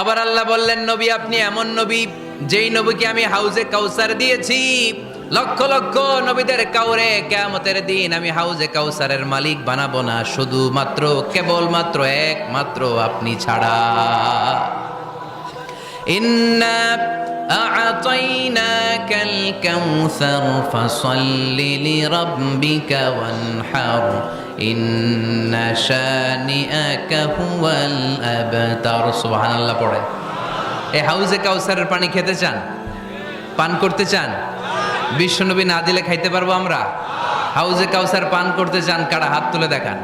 আবার আল্লাহ বললেন, নবী আপনি এমন নবী যেই নবীকে আমি হাউজে কাউসার দিয়েছি। লক্ষ লক্ষ নবীদের কাউরে কিয়ামতের দিন আমি হাউজে কাউসারের মালিক বানাবো না, শুধুমাত্র কেবলমাত্র একমাত্র আপনি ছাড়া। ইন্না আ'তাইনাকাল কাউসার ফাসাল্লি লিরাব্বিকা ওয়ানহার ইন্না শানিআকা হুয়াল আবতার। সুবহানাল্লাহ পড়ে। এই হাউজে কাউসারের পানি খেতে চান? পান করতে চান? বিশ্বনবী না দিলে খাইতে পারবো আমরা? হাউজে কাউসার পান করতে চান কারা? হাত তুলে দেখান।